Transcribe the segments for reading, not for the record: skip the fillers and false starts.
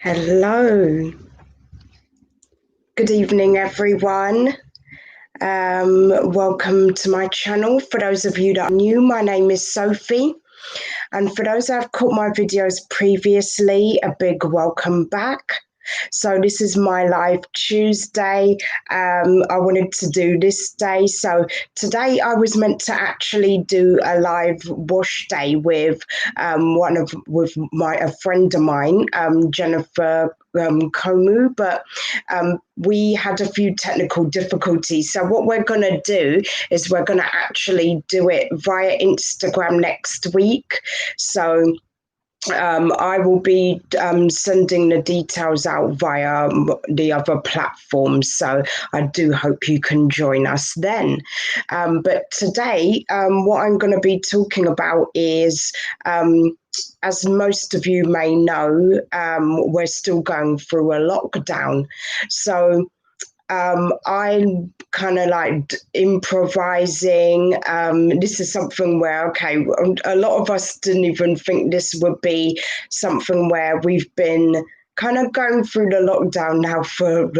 Hello. Good evening, everyone. Welcome to my channel. For those of you that are new, my name is Sophie. And for those that have caught my videos previously, a big welcome back. So this is my live Tuesday. I wanted to do this day. So today I was meant to actually do a live wash day with a friend of mine, Jennifer Komu, but we had a few technical difficulties. So what we're going to do is we're going to actually do it via Instagram next week. So I will be sending the details out via the other platforms, so I do hope you can join us then. But today, what I'm going to be talking about is, as most of you may know, we're still going through a lockdown. So I'm kind of like improvising. This is something where, okay, a lot of us didn't even think this would be something where we've been kind of going through the lockdown now for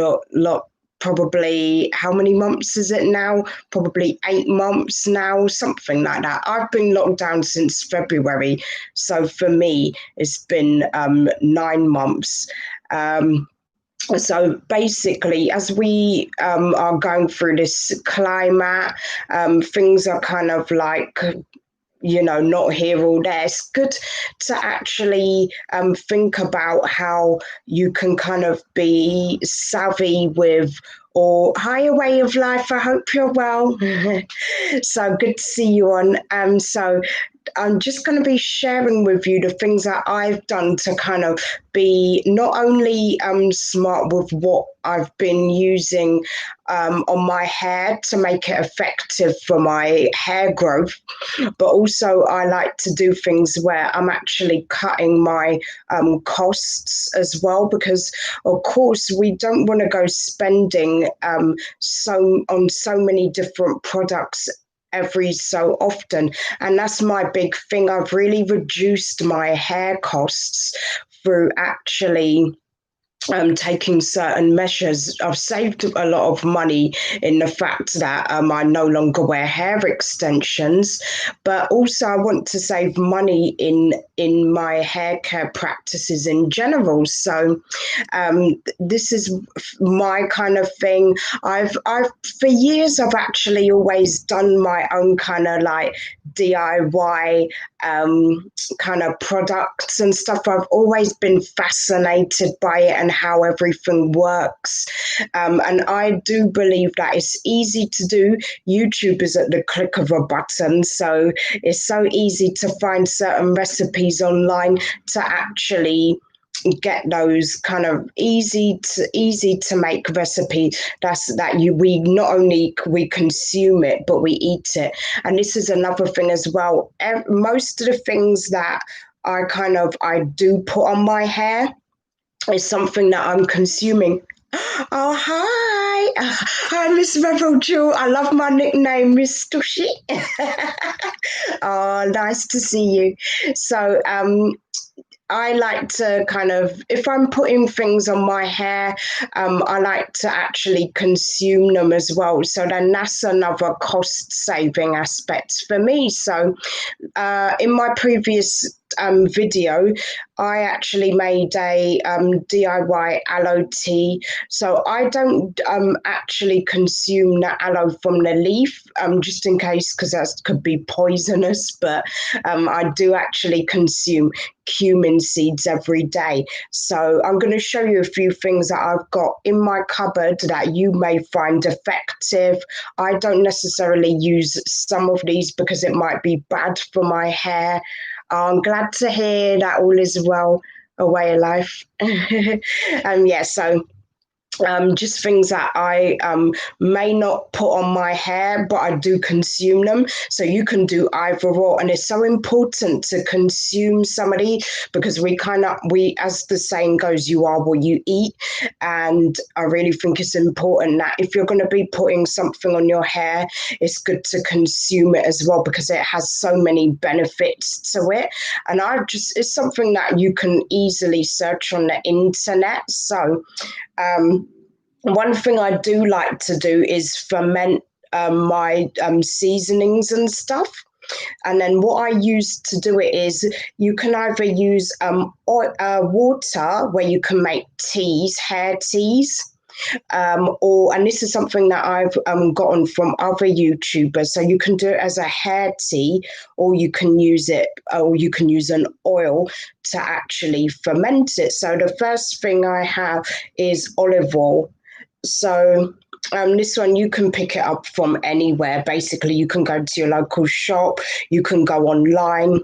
probably how many months is it now? Probably 8 months now, something like that. I've been locked down since February. So for me, it's been 9 months. So basically, as we are going through this climate, things are kind of like, not here or there. It's good to actually think about how you can kind of be savvy with or higher way of life. I hope you're well. So good to see you on. So I'm just going to be sharing with you the things that I've done to kind of be not only smart with what I've been using on my hair to make it effective for my hair growth, but also I like to do things where I'm actually cutting my costs as well, because of course we don't want to go spending on so many different products every so often. And that's my big thing. I've really reduced my hair costs through actually taking certain measures. I've saved a lot of money in the fact that I no longer wear hair extensions, but also I want to save money in my hair care practices in general. So this is my kind of thing. I've for years I've actually always done my own kind of like DIY kind of products and stuff. I've always been fascinated by it and how everything works. And I do believe that it's easy to do. YouTube is at the click of a button. So it's so easy to find certain recipes online to actually get those kind of easy to make recipe we not only we consume it but we eat it. And this is another thing as well. Most of the things that I do put on my hair is something that I'm consuming. Oh, hi. Hi, Miss Rebel Jewel. I love my nickname, Miss Tushy. Oh, nice to see you. So I like to kind of, if I'm putting things on my hair, I like to actually consume them as well. So then that's another cost saving aspect for me. So in my previous video, I actually made a DIY aloe tea. So I don't actually consume the aloe from the leaf, just in case, because that could be poisonous, but I do actually consume cumin seeds every day. So I'm going to show you a few things that I've got in my cupboard that you may find effective. I don't necessarily use some of these because it might be bad for my hair. I'm glad to hear that all is well, a way of life. So just things that I may not put on my hair, but I do consume them. So you can do either or, and it's so important to consume somebody because as the saying goes, you are what you eat. And I really think it's important that if you're going to be putting something on your hair, it's good to consume it as well because it has so many benefits to it. And it's something that you can easily search on the internet. So, one thing I do like to do is ferment my seasonings and stuff. And then what I use to do it is you can either use water where you can make teas, hair teas, and this is something that I've gotten from other YouTubers. So you can do it as a hair tea, or you can use an oil to actually ferment it. So the first thing I have is olive oil. So this one you can pick it up from anywhere. Basically, you can go to your local shop, you can go online.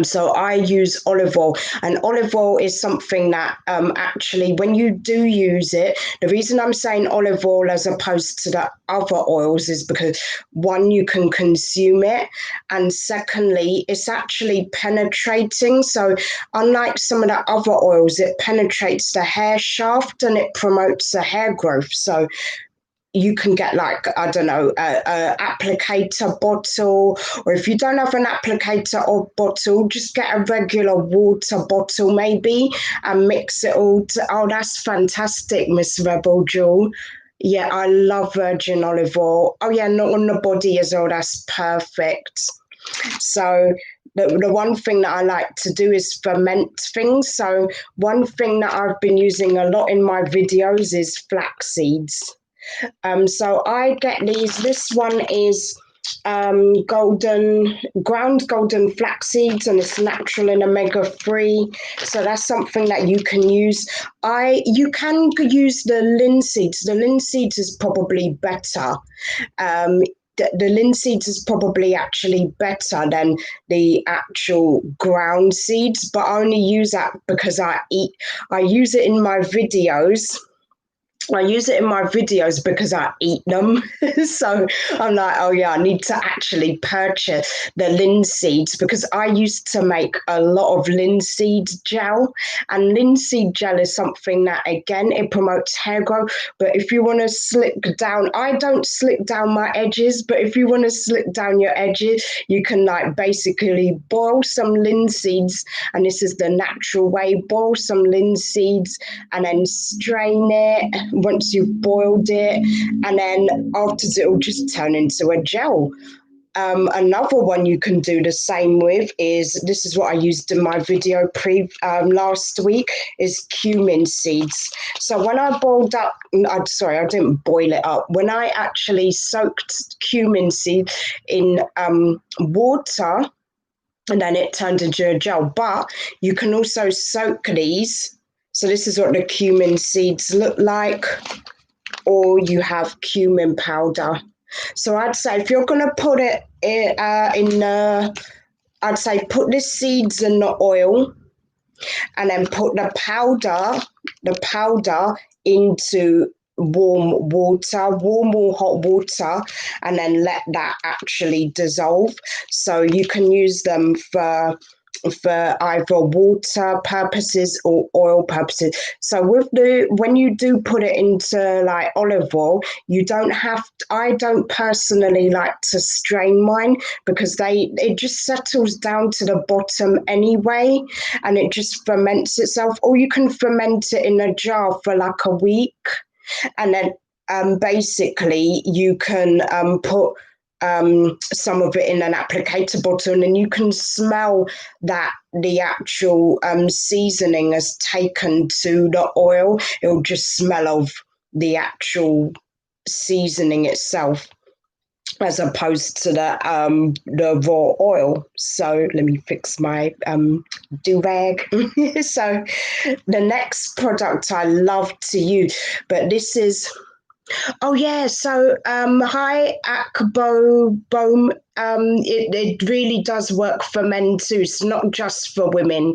So I use olive oil, and olive oil is something that actually, when you do use it, the reason I'm saying olive oil as opposed to the other oils is because one, you can consume it, and secondly, it's actually penetrating. So unlike some of the other oils, it penetrates the hair shaft and it promotes the hair growth. So you can get like, I don't know, a applicator bottle, or if you don't have an applicator or bottle, just get a regular water bottle maybe and mix it all. Oh, that's fantastic, Miss Rebel Jewel. Yeah, I love virgin olive oil. Oh yeah, not on the body as well. That's perfect. So the one thing that I like to do is ferment things. So one thing that I've been using a lot in my videos is flax seeds. So I get these. This one is ground golden flax seeds, and it's natural and omega-3. So that's something that you can use. You can use the linseeds. The linseeds is probably better. The linseeds is probably actually better than the actual ground seeds, but I only use that because I use it in my videos. I use it in my videos because I eat them. So I'm like, oh yeah, I need to actually purchase the linseeds because I used to make a lot of linseed gel. And linseed gel is something that, again, it promotes hair growth. But if you want to slick down, I don't slick down my edges, but if you want to slick down your edges, you can like basically boil some linseeds. And this is the natural way. Boil some linseeds and then strain it once you've boiled it, and then afterwards it will just turn into a gel. Another one you can do the same with is, this is what I used in my video last week, is cumin seeds. So when I boiled up, I didn't boil it up. When I actually soaked cumin seed in water, and then it turned into a gel. But you can also soak these. So this is what the cumin seeds look like, or you have cumin powder. So I'd say if you're going to put it I'd say put the seeds in the oil, and then put the powder into warm or hot water, and then let that actually dissolve. So you can use them for either water purposes or oil purposes. So when you do put it into like olive oil, I don't personally like to strain mine because it just settles down to the bottom anyway, and it just ferments itself. Or you can ferment it in a jar for like a week, and then basically you can put some of it in an applicator bottle, and then you can smell that the actual seasoning has taken to the oil. It'll just smell of the actual seasoning itself, as opposed to the raw oil. So let me fix my do-rag. So the next product I love to use, but this is, oh yeah, so hi Akbo Bom it really does work for men too. It's not just for women.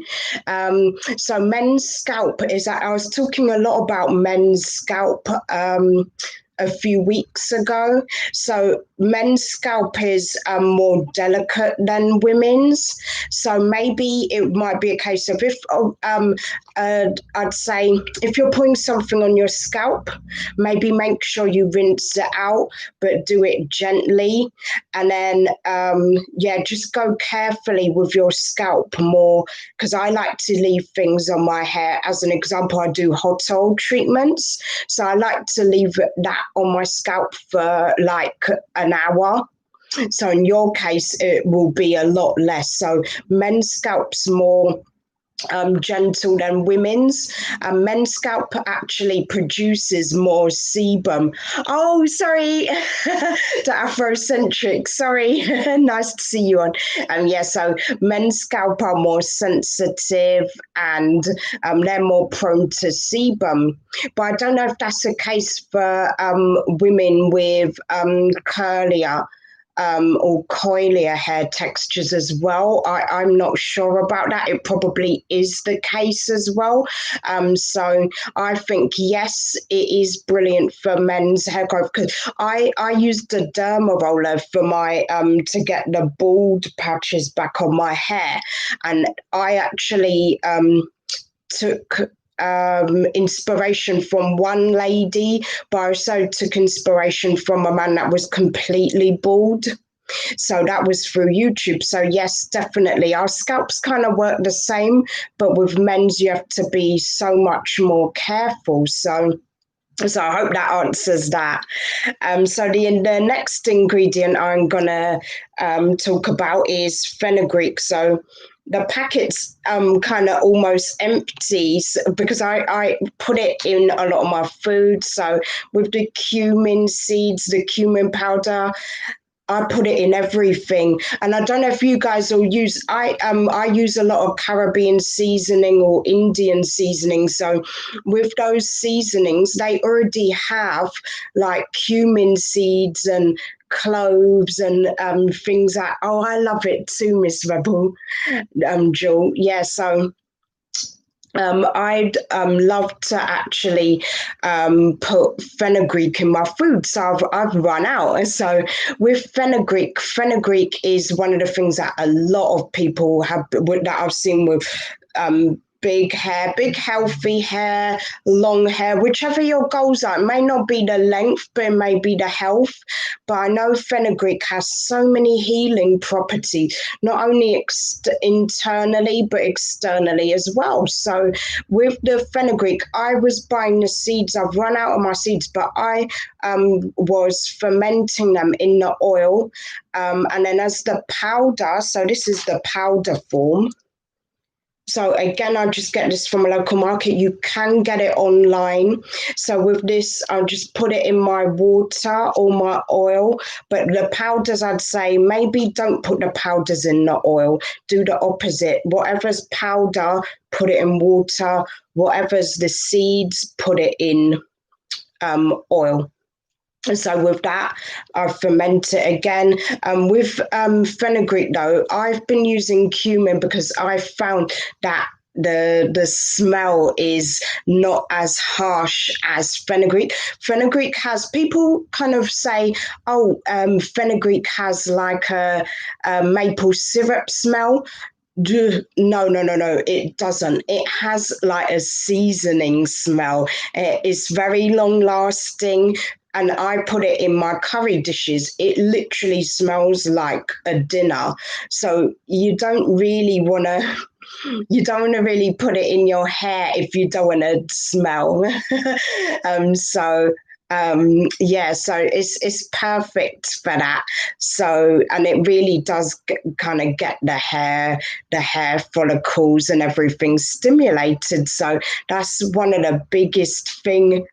So men's scalp is that I was talking a lot about men's scalp a few weeks ago. So men's scalp is more delicate than women's. So maybe it might be a case of if I'd say if you're putting something on your scalp, maybe make sure you rinse it out, but do it gently. And then, just go carefully with your scalp more, because I like to leave things on my hair. As an example, I do hot oil treatments. So I like to leave that on my scalp for like an hour. So in your case, it will be a lot less. So men's scalp's more gentle than women's. Men's scalp actually produces more sebum. Oh, sorry, the Afrocentric. Sorry, nice to see you on. So men's scalp are more sensitive and they're more prone to sebum. But I don't know if that's the case for women with curlier or coilier hair textures as well. I'm not sure about that. It probably is the case as well. So I think, yes, it is brilliant for men's hair growth, because I use the derma roller for my to get the bald patches back on my hair. And I actually took inspiration from one lady, but I also took inspiration from a man that was completely bald. So that was through YouTube. So yes, definitely. Our scalps kind of work the same, but with men's, you have to be so much more careful. So I hope that answers that. So the next ingredient I'm going to talk about is fenugreek. So the packet's kind of almost empty because I put it in a lot of my food. So with the cumin seeds, the cumin powder, I put it in everything. And I don't know if you guys will use, I use a lot of Caribbean seasoning or Indian seasoning. So with those seasonings, they already have like cumin seeds and cloves and things like, oh, I love it too, Miss Rebel, Jill. Yeah, so I'd love to actually put fenugreek in my food. So I've run out. And so with fenugreek is one of the things that a lot of people have, that I've seen with big hair, big healthy hair, long hair, whichever your goals are. It may not be the length, but it may be the health. But I know fenugreek has so many healing properties, not only internally, but externally as well. So with the fenugreek, I was buying the seeds. I've run out of my seeds, but I was fermenting them in the oil. And then as the powder, so this is the powder form. So again, I just get this from a local market. You can get it online. So with this, I'll just put it in my water or my oil. But the powders, I'd say maybe don't put the powders in the oil. Do the opposite. Whatever's powder, put it in water. Whatever's the seeds, put it in oil. So with that, I ferment it again. With fenugreek, though, I've been using cumin because I found that the smell is not as harsh as fenugreek. Fenugreek has, people kind of say, oh, fenugreek has like a maple syrup smell. No, it doesn't. It has like a seasoning smell. It's very long lasting. And I put it in my curry dishes. It literally smells like a dinner. So you don't really want to really put it in your hair if you don't want to smell. So it's perfect for that. So, and it really does kind of get the hair follicles and everything stimulated. So that's one of the biggest thing.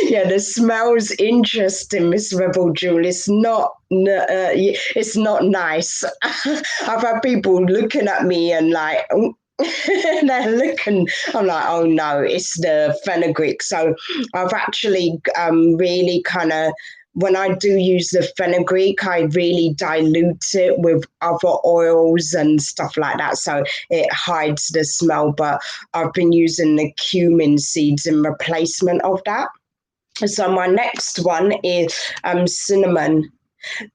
Yeah, the smell's interesting, Miss Rebel Jewel. It's not nice. I've had people looking at me and like, they're looking, I'm like, oh no, it's the fenugreek. So I've actually really kind of when I do use the fenugreek, I really dilute it with other oils and stuff like that, so it hides the smell. But I've been using the cumin seeds in replacement of that. So my next one is cinnamon.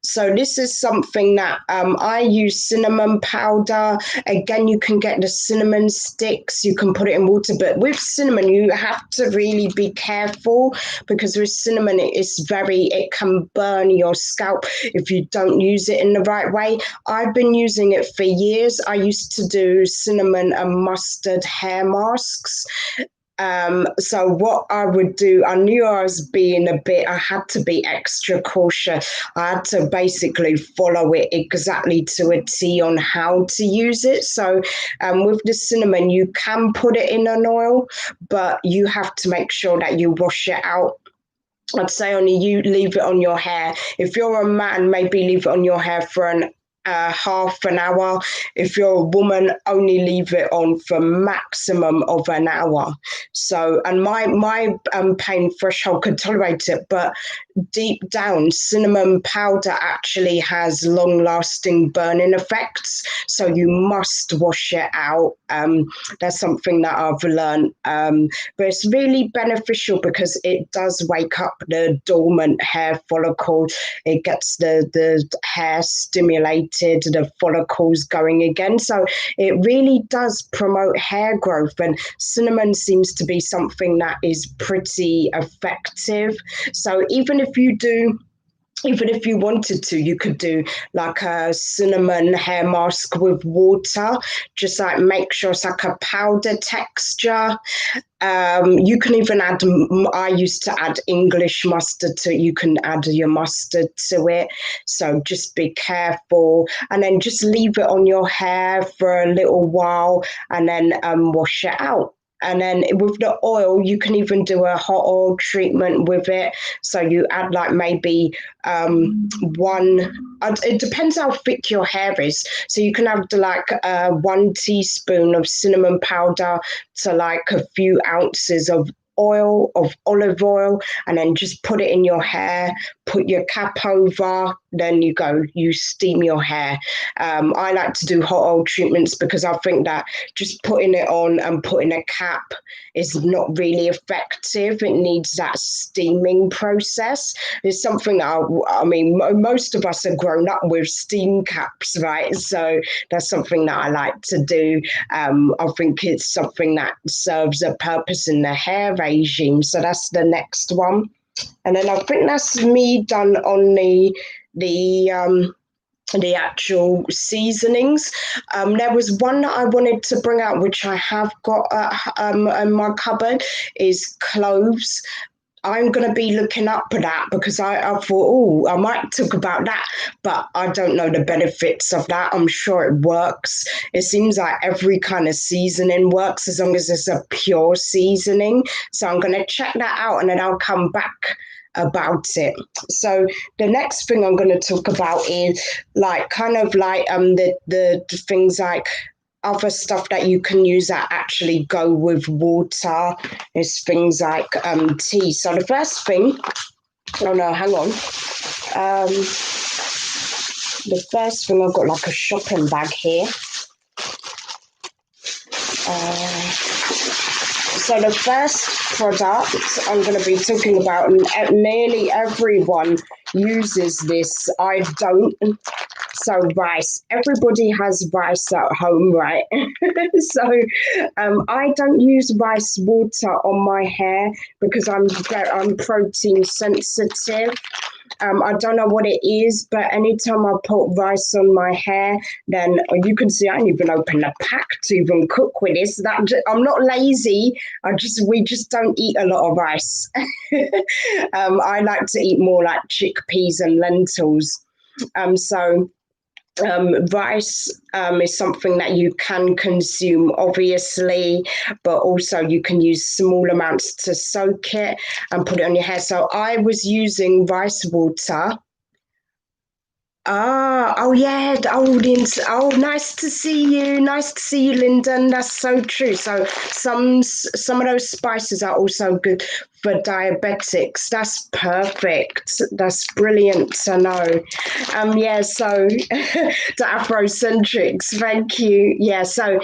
So this is something that I use cinnamon powder. Again, you can get the cinnamon sticks. You can put it in water. But with cinnamon, you have to really be careful, because with cinnamon, it can burn your scalp if you don't use it in the right way. I've been using it for years. I used to do cinnamon and mustard hair masks. So what I would do, I knew I had to be extra cautious. I had to basically follow it exactly to a T on how to use it. So with the cinnamon, you can put it in an oil, but you have to make sure that you wash it out. I'd say only you leave it on your hair. If you're a man, maybe leave it on your hair for half an hour. If you're a woman, only leave it on for maximum of an hour. So, and my pain threshold could tolerate it, but deep down, cinnamon powder actually has long-lasting burning effects. So you must wash it out. That's something that I've learned. But it's really beneficial because it does wake up the dormant hair follicle. It gets the hair stimulated, the follicles going again. So it really does promote hair growth, and cinnamon seems to be something that is pretty effective. So even if you wanted to, you could do like a cinnamon hair mask with water, just like make sure it's like a powder texture. You can even add, I used to add English mustard to it. You can add your mustard to it. So just be careful, and then just leave it on your hair for a little while, and then wash it out. And then with the oil, you can even do a hot oil treatment with it. So you add like maybe it depends how thick your hair is. So you can have like 1 teaspoon of cinnamon powder to like a few ounces of olive oil, and then just put it in your hair, put your cap over, then you steam your hair. I like to do hot oil treatments because I think that just putting it on and putting a cap is not really effective. It needs that steaming process. It's something that I mean, most of us have grown up with steam caps, right? So that's something that I like to do. I think it's something that serves a purpose in the hair regime. So that's the next one. And then I think that's me done on the actual seasonings. There was one that I wanted to bring out, which I have got in my cupboard, is cloves. I'm going to be looking up for that because I thought, I might talk about that, but I don't know the benefits of that. I'm sure it works. It seems like every kind of seasoning works as long as it's a pure seasoning. So I'm going to check that out, and then I'll come back about it. So the next thing I'm going to talk about is like kind of like the things like other stuff that you can use that actually go with water is things like tea. So the first thing, hang on. The first thing, I've got like a shopping bag here. So the first product I'm going to be talking about, and nearly everyone uses this. I don't. So rice. Everybody has rice at home, right? So I don't use rice water on my hair because I'm protein sensitive. I don't know what it is, but anytime I put rice on my hair, then you can see I didn't even open the pack to even cook with this. I'm not lazy. We just don't eat a lot of rice. I like to eat more like chickpeas and lentils. Rice is something that you can consume, obviously, but also you can use small amounts to soak it and put it on your hair. So I was using rice water. Yeah. Oh, nice to see you. Nice to see you, Lyndon. That's so true. So some of those spices are also good for diabetics. That's perfect. That's brilliant to know. Yeah, so the Afrocentrics, thank you. Yeah, so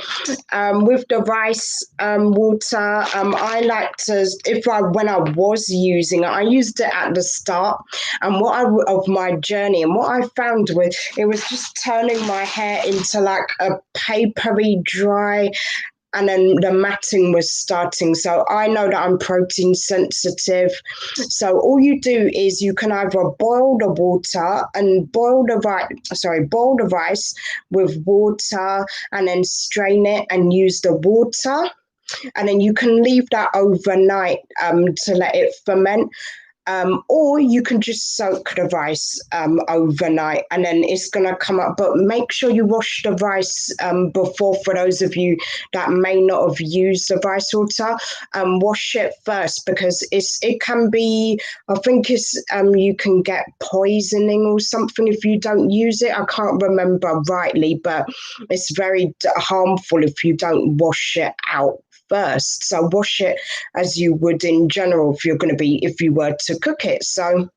with the rice water, I like to, when I was using it, I used it at the start, and of my journey, and what I found was it was just turning my hair into like a papery dry, and then the matting was starting. So I know that I'm protein sensitive. So all you do is you can either boil the water and boil the rice with water, and then strain it and use the water. And then you can leave that overnight to let it ferment. Or you can just soak the rice overnight, and then it's going to come up. But make sure you wash the rice before, for those of you that may not have used the rice water. Wash it first, because it can be, I think you can get poisoning or something if you don't use it. I can't remember rightly, but it's very harmful if you don't wash it out first. So wash it as you would in general if you were to cook it. So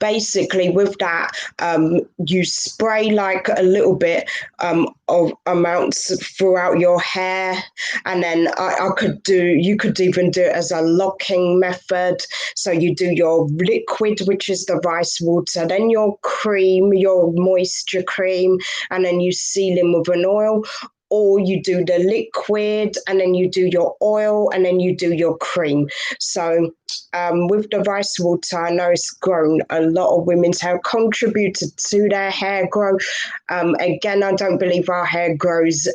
basically with that, you spray like a little bit of amounts throughout your hair, and then you could even do it as a locking method. So you do your liquid, which is the rice water, then your cream, your moisture cream, and then you seal in with an oil. Or you do the liquid, and then you do your oil, and then you do your cream. So with the rice water, I know it's grown a lot of women's hair, contributed to their hair growth. Again, I don't believe our hair grows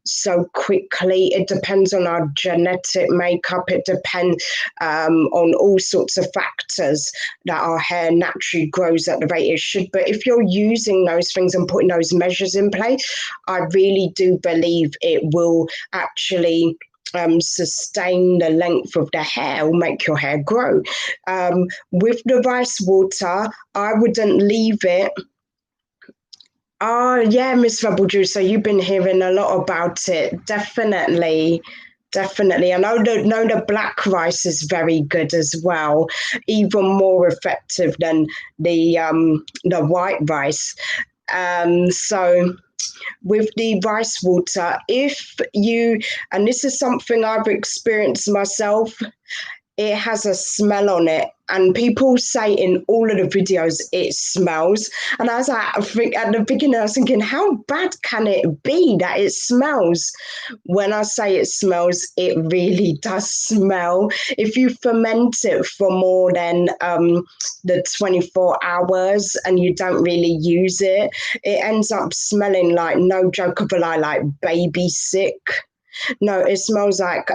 so quickly. It depends on our genetic makeup. It depends on all sorts of factors that our hair naturally grows at the rate it should. But if you're using those things and putting those measures in place, I really do believe it will actually sustain the length of the hair, or make your hair grow. With the rice water, I wouldn't leave it. Oh, yeah, Miss Rebel Juice, so you've been hearing a lot about it. Definitely. Definitely. I know the black rice is very good as well, even more effective than the white rice. So with the rice water, and this is something I've experienced myself, it has a smell on it, and people say in all of the videos it smells. And I was like, at the beginning I was thinking, how bad can it be that it smells? When I say it smells, it really does smell. If you ferment it for more than the 24 hours and you don't really use it, it ends up smelling like, no joke of a lie, like baby sick. No, it smells like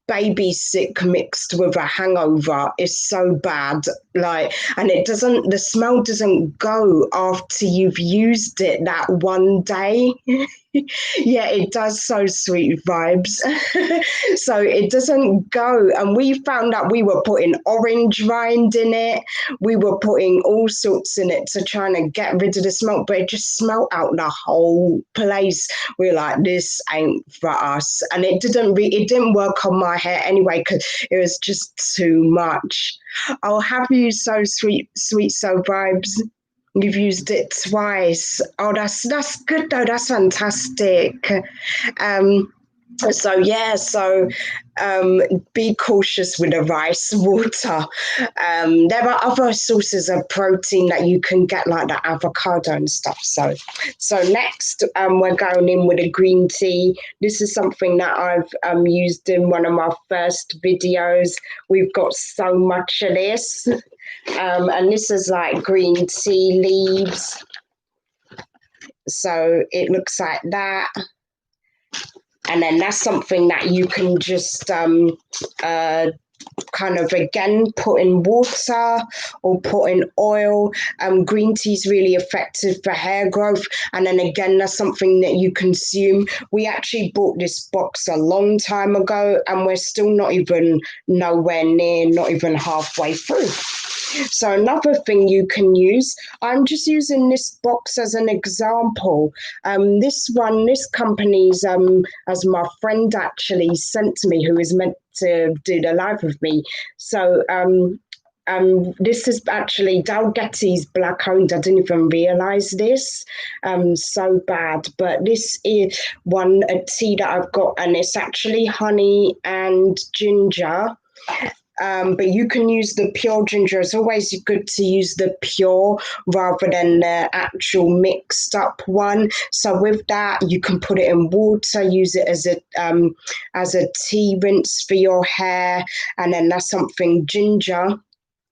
baby sick mixed with a hangover. Is so bad, and the smell doesn't go after you've used it that one day. Yeah, it does. So sweet vibes. So it doesn't go. And we found out we were putting orange rind in it. We were putting all sorts in it to try and get rid of the smell, but it just smelled out the whole place. We were like, this ain't for us. And it didn't work on my hair anyway, because it was just too much. I'll have you so sweet, so vibes. You've used it twice. Oh, that's good though. That's fantastic. Be cautious with the rice water. There are other sources of protein that you can get, like the avocado and stuff. So next, we're going in with a green tea. This is something that I've used in one of my first videos. We've got so much of this. And this is like green tea leaves. So it looks like that. And then that's something that you can just kind of, again, put in water or put in oil. Green tea is really effective for hair growth. And then again, that's something that you consume. We actually bought this box a long time ago, and we're still not even halfway through. So another thing you can use, I'm just using this box as an example. This company's, as my friend actually sent to me, who is meant to do the live with me. So this is actually Dalgetty's black owned. I didn't even realize this. So bad. But this is a tea that I've got, and it's actually honey and ginger. But you can use the pure ginger. It's always good to use the pure rather than the actual mixed up one. So with that, you can put it in water, use it as a tea rinse for your hair, and then that's something ginger.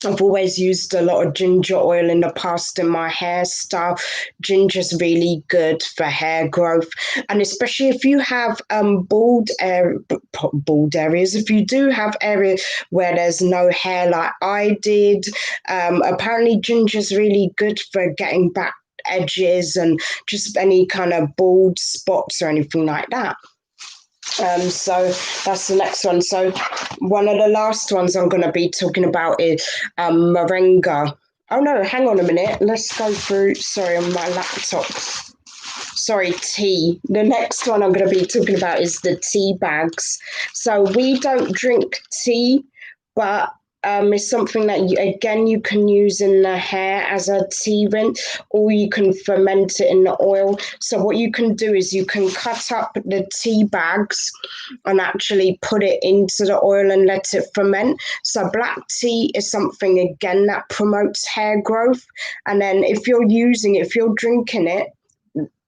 I've always used a lot of ginger oil in the past in my hairstyle. Ginger's really good for hair growth, and especially if you have bald areas. If you do have areas where there's no hair, like I did, apparently ginger's really good for getting back edges and just any kind of bald spots or anything like that. So that's the next one. So one of the last ones I'm going to be talking about is moringa. Oh no, hang on a minute. Let's go through. Sorry, on my laptop. Sorry, tea. The next one I'm going to be talking about is the tea bags. So we don't drink tea, but it's something that you can use in the hair as a tea rinse, or you can ferment it in the oil. So what you can do is you can cut up the tea bags and actually put it into the oil and let it ferment. So black tea is something again that promotes hair growth. And then if you're drinking it,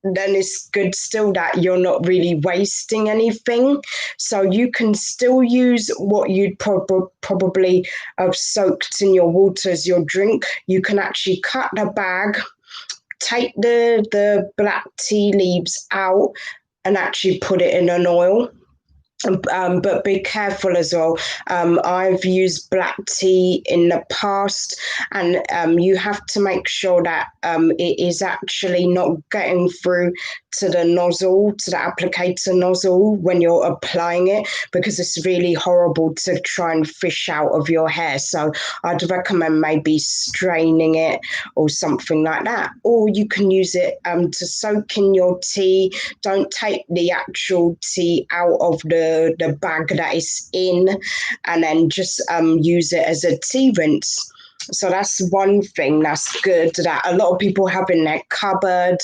then it's good still that you're not really wasting anything. So you can still use what you'd probably have soaked in your water as your drink. You can actually cut the bag, take the black tea leaves out, and actually put it in an oil. But be careful as well. I've used black tea in the past, and you have to make sure that it is actually not getting through to the nozzle, to the applicator nozzle when you're applying it, because it's really horrible to try and fish out of your hair. So I'd recommend maybe straining it or something like that. Or you can use it to soak in your tea. Don't take the actual tea out of the bag that it's in, and then just use it as a tea rinse. So that's one thing that's good that a lot of people have in their cupboard,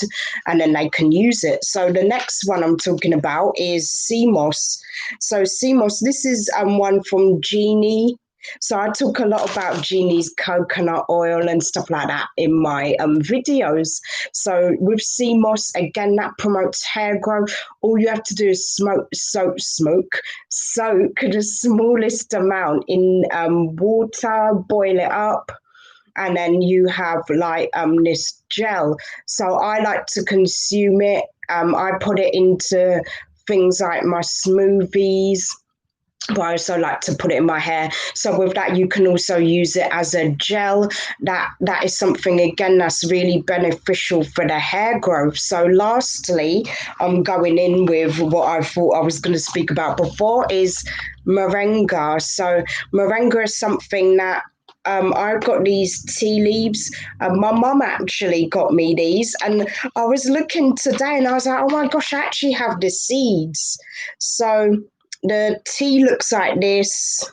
and then they can use it. So the next one I'm talking about is sea moss. So sea moss, this is one from Genie. So I talk a lot about Genie's coconut oil and stuff like that in my videos. So with sea moss, again, that promotes hair growth. All you have to do is soak the smallest amount in water, boil it up, and then you have like this gel. So I like to consume it. I put it into things like my smoothies, but I also like to put it in my hair. So with that, you can also use it as a gel. That is something, again, that's really beneficial for the hair growth. So lastly, I'm going in with what I thought I was going to speak about before is moringa. So moringa is something that I've got these tea leaves. My mum actually got me these, and I was looking today and I was like, oh my gosh, I actually have the seeds. So the tea looks like this,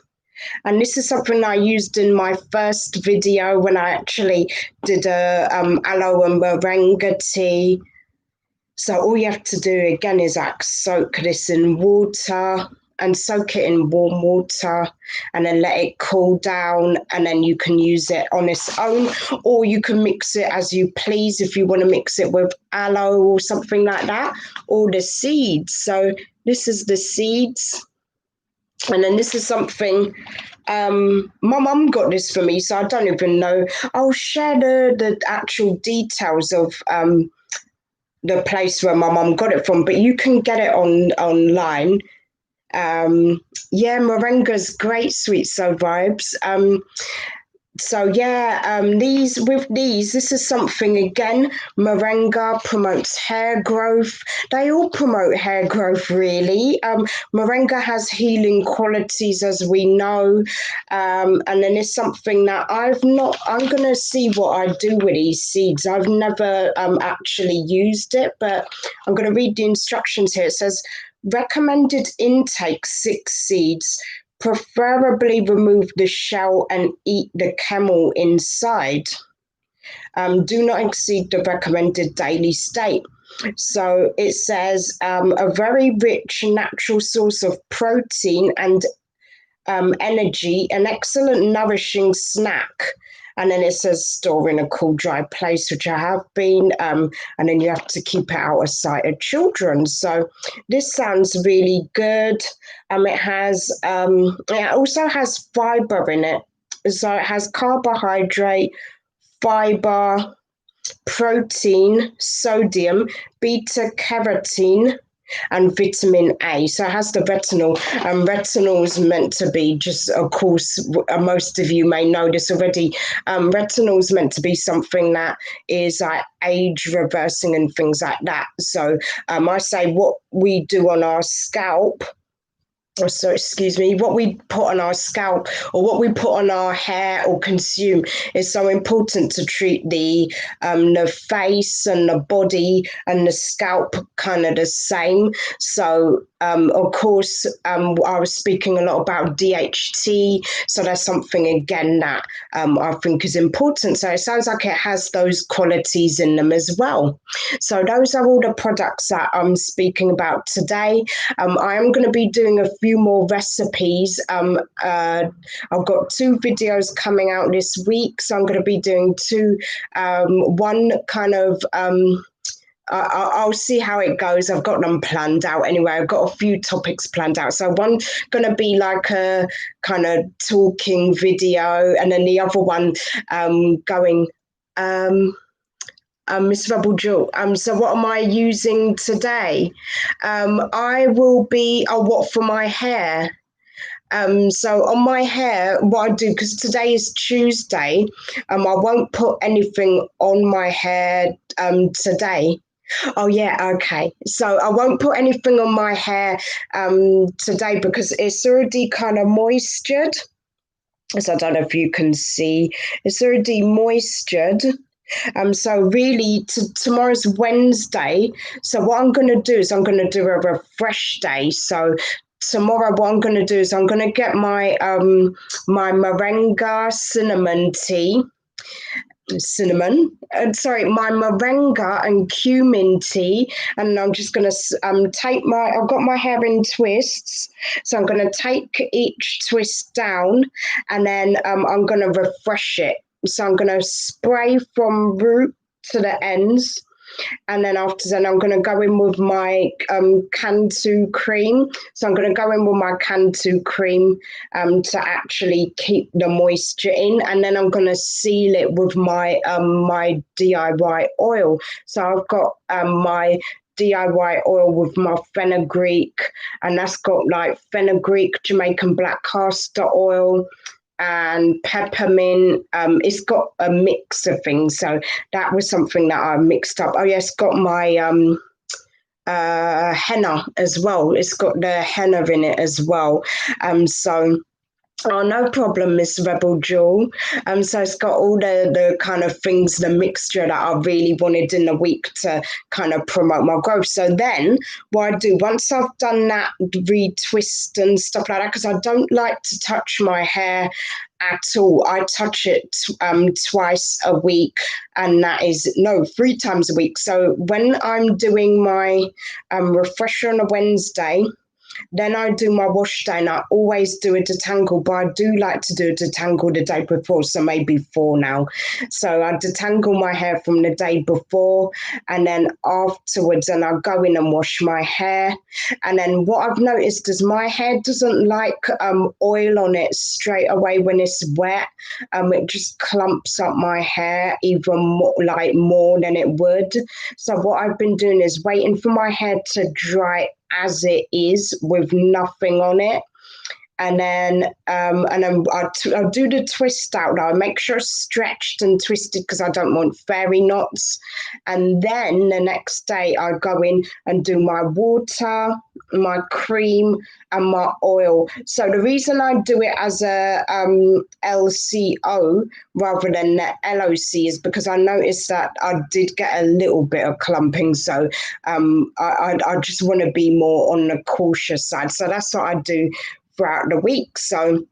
and this is something I used in my first video when I actually did a aloe and moringa tea. So all you have to do again is like soak this in water, and soak it in warm water, and then let it cool down, and then you can use it on its own, or you can mix it as you please if you want to mix it with aloe or something like that, or the seeds. So this is the seeds, and then this is something my mum got this for me, so I don't even know. I'll share the actual details of the place where my mum got it from, but you can get it online. Moringa's great, sweet soul vibes. So yeah, this is something again. Moringa promotes hair growth. They all promote hair growth, really. Moringa has healing qualities, as we know, and then it's something that I've not. I'm gonna see what I do with these seeds. I've never actually used it, but I'm gonna read the instructions here. It says recommended intake 6 seeds. Preferably remove the shell and eat the camel inside. Do not exceed the recommended daily state. So it says a very rich natural source of protein and energy, an excellent nourishing snack. And then it says store in a cool, dry place, which I have been. And then you have to keep it out of sight of children. So this sounds really good. It also has fiber in it. So it has carbohydrate, fiber, protein, sodium, beta carotene, and vitamin A. So it has the retinol, and retinol is meant to be just, of course, most of you may know this already. Retinol is meant to be something that is like age reversing and things like that. So I say what we do on our scalp. So excuse me, what we put on our scalp or what we put on our hair or consume is so important to treat the face and the body and the scalp kind of the same. So of course, I was speaking a lot about DHT, so that's something again that I think is important. So it sounds like it has those qualities in them as well. So those are all the products that I'm speaking about today. I am going to be doing a few more recipes. I've got 2 videos coming out this week, so I'm going to be doing 2. One kind of I'll see how it goes. I've got them planned out anyway. I've got a few topics planned out. So one going to be like a kind of talking video, and then the other one going. Miss Rebel Jewel. So what am I using today? I will be, what for my hair? So on my hair, what I do, because today is Tuesday, I won't put anything on my hair today. Oh yeah, okay. So I won't put anything on my hair today because it's already kind of moistured. So I don't know if you can see, it's already moistured. So really, tomorrow's Wednesday. So what I'm going to do is I'm going to do a refresh day. So tomorrow, what I'm going to do is I'm going to get my my moringa my moringa and cumin tea, and I'm just going to I've got my hair in twists, so I'm going to take each twist down, and then I'm going to refresh it. So I'm going to spray from root to the ends. And then after that, I'm going to go in with my Cantu cream. So I'm going to go in with my Cantu cream to actually keep the moisture in. And then I'm going to seal it with my my DIY oil. So I've got my DIY oil with my fenugreek, and that's got like fenugreek, Jamaican black castor oil, and peppermint. It's got a mix of things. So that was something that I mixed up. Oh, yes, got my henna as well. It's got the henna in it as well. So oh, no problem, Miss Rebel Jewel. So it's got all the kind of things, the mixture that I really wanted in the week to kind of promote my growth. So then what I do, once I've done that, retwist and stuff like that, because I don't like to touch my hair at all. I touch it twice a week, and that is, no, 3 times a week. So when I'm doing my refresher on a Wednesday, then I do my wash day, and I always do a detangle, but I do like to do a detangle the day before, so maybe 4 now. So I detangle my hair from the day before, and then afterwards, and I go in and wash my hair. And then what I've noticed is my hair doesn't like oil on it straight away when it's wet. It just clumps up my hair even more than it would. So what I've been doing is waiting for my hair to dry as it is with nothing on it, and then I'll do the twist out now. I make sure it's stretched and twisted because I don't want fairy knots. And then the next day I go in and do my water, my cream, and my oil. So the reason I do it as a LCO rather than the LOC is because I noticed that I did get a little bit of clumping. So I just want to be more on the cautious side. So that's what I do throughout the week. So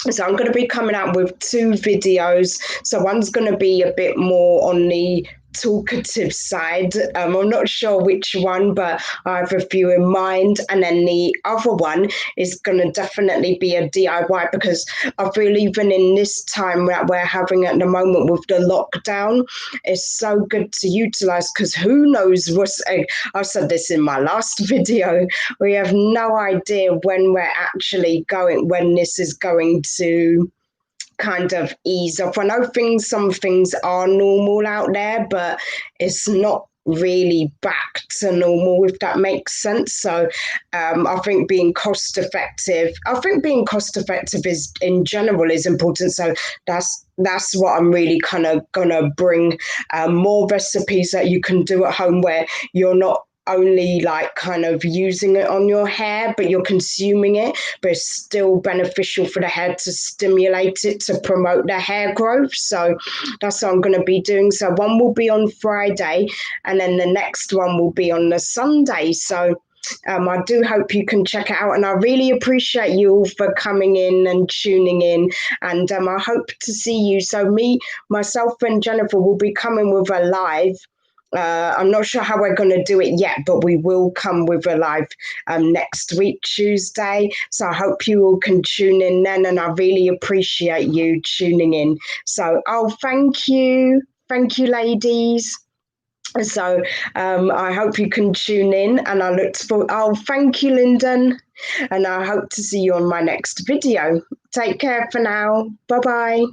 I'm going to be coming out with 2 videos. So one's going to be a bit more on the talkative side. I'm not sure which one, but I have a few in mind. And then the other one is going to definitely be a DIY because I feel even in this time that we're having at the moment with the lockdown, it's so good to utilize because who knows what's, I said this in my last video, we have no idea when we're actually going, when this is going to kind of ease off. I know some things are normal out there, but it's not really back to normal, if that makes sense. So I think being cost effective is in general is important. So that's what I'm really kind of gonna bring, more recipes that you can do at home where you're not only like kind of using it on your hair, but you're consuming it, but it's still beneficial for the hair to stimulate it to promote the hair growth. So that's what I'm going to be doing. So one will be on Friday and then the next one will be on the Sunday. So I do hope you can check it out, and I really appreciate you all for coming in and tuning in, and I hope to see you. So myself and Jennifer will be coming with a live. I'm not sure how we're going to do it yet, but we will come with a live next week, Tuesday. So I hope you all can tune in then, and I really appreciate you tuning in. So, thank you. Thank you, ladies. So I hope you can tune in, and I look forward. Thank you, Lyndon. And I hope to see you on my next video. Take care for now. Bye-bye.